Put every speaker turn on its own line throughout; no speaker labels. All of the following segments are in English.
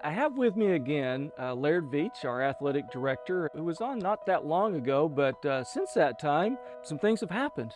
I have with me again Laird Veach, our athletic director, who was on not that long ago, but since that time, some things have happened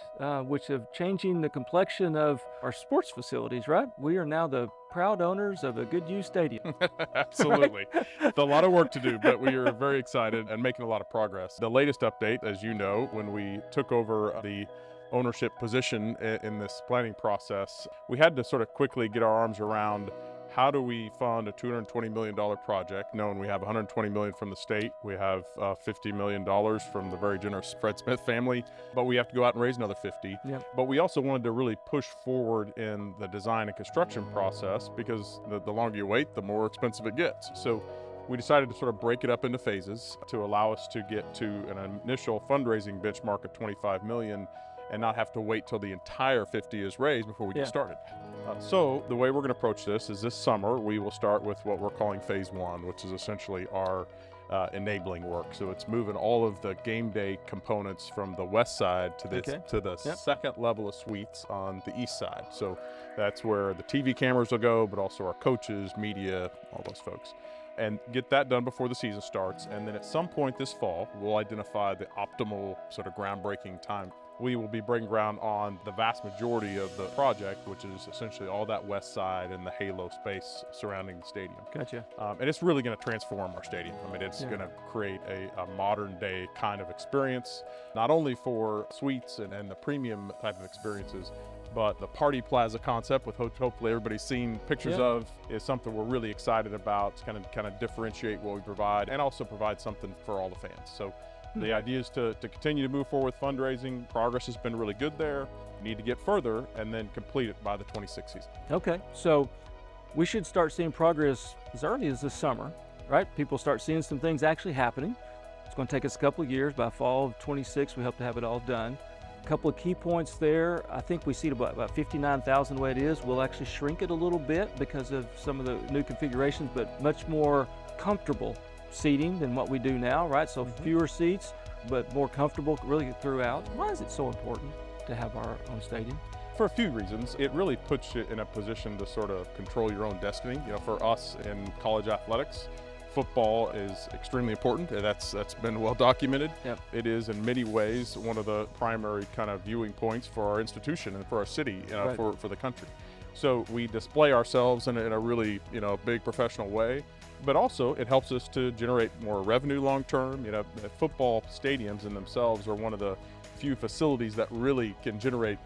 which have changing the complexion of our sports facilities, right? We are now the proud owners of a good used stadium, right?
Absolutely. It's a lot of work to do, but we are very excited and making a lot of progress. The latest update, as you know, when we took over the ownership position in this planning process, we had to sort of quickly get our arms around how do we fund a $220 million project, knowing we have $120 million from the state, we have $50 million from the very generous Fred Smith family, but we have to go out and raise another 50.
Yep.
But we also wanted to really push forward in the design and construction process because the longer you wait, the more expensive it gets. So we decided to sort of break it up into phases to allow us to get to an initial fundraising benchmark of $25 million and not have to wait till the entire 50 is raised before we
Yeah.
get started. So the way we're going to approach this is this summer we will start with what we're calling phase one, which is essentially our enabling work. So it's moving all of the game day components from the west side to
Okay.
the
Yep.
second level of suites on the east side. So that's where the TV cameras will go, but also our coaches, media, all those folks. And get that done before the season starts. And then at some point this fall, we'll identify the optimal sort of groundbreaking time. We will be breaking ground on the vast majority of the project, which is essentially all that west side and the halo space surrounding the stadium.
Gotcha.
And it's really going to transform our stadium. I mean, it's
Yeah.
going to create a modern day kind of experience, not only for suites and the premium type of experiences, but the party plaza concept, with hopefully everybody's seen pictures
Yeah.
of, is something we're really excited about. It's kind of differentiate what we provide and also provide something for all the fans. So the idea is to continue to move forward with fundraising. Progress has been really good there. We need to get further and then complete it by the 26 season.
Okay, so we should start seeing progress as early as this summer, right? People start seeing some things actually happening. It's going to take us a couple of years. By fall of 26, we hope to have it all done. A couple of key points there. I think we see it about 59,000 the way it is. We'll actually shrink it a little bit because of some of the new configurations, but much more comfortable seating than what we do now, right? So fewer seats, but more comfortable really throughout. Why is it so important to have our own stadium?
For a few reasons. It really puts you in a position to sort of control your own destiny. You know, for us in college athletics, football is extremely important. That's been well documented.
Yep.
It is in many ways one of the primary kind of viewing points for our institution and for our city,
Right.
for the country. So we display ourselves in a really, big professional way, but also it helps us to generate more revenue long term. You know, the football stadiums in themselves are one of the few facilities that really can generate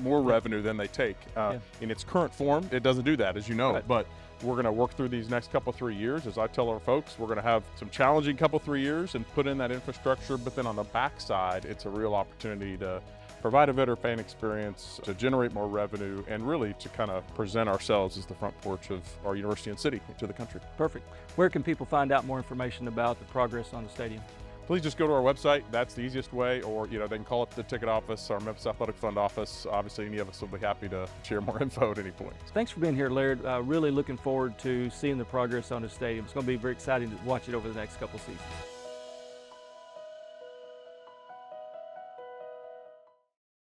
more revenue than they take.
Yeah.
In its current form, it doesn't do that, as you know,
Right.
but we're going to work through these next couple 3 years. As I tell our folks, we're going to have some challenging couple 3 years and put in that infrastructure, but then on the backside, it's a real opportunity to provide a better fan experience, to generate more revenue, and really to kind of present ourselves as the front porch of our university and city to the country.
Perfect. Where can people find out more information about the progress on the stadium?
Please just go to our website. That's the easiest way, or they can call up the ticket office, our Memphis Athletic Fund office. Obviously, any of us will be happy to share more info at any point.
Thanks for being here, Laird. Really looking forward to seeing the progress on the stadium. It's going to be very exciting to watch it over the next couple seasons.